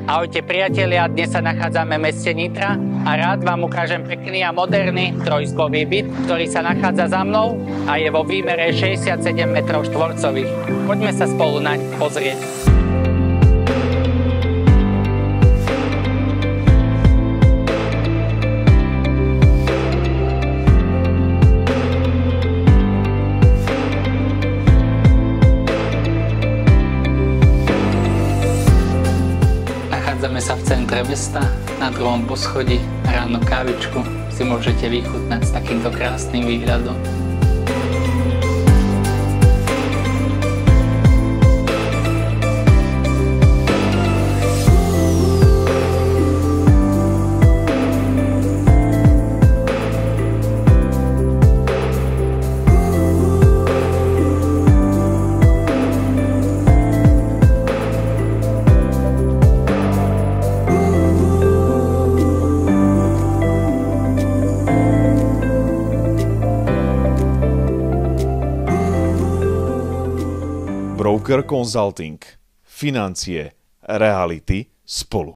Ahojte priatelia, dnes sa nachádzame v meste Nitra a rád vám ukážem pekný a moderný trojizbový byt, ktorý sa nachádza za mnou a je vo výmere 67 m². Poďme sa spolu naň pozrieť. Nachádzame sa v centre mesta, na druhom poschodí. Ráno kávičku si môžete vychutnať s takýmto krásnym výhľadom. Broker Consulting. Financie, reality spolu.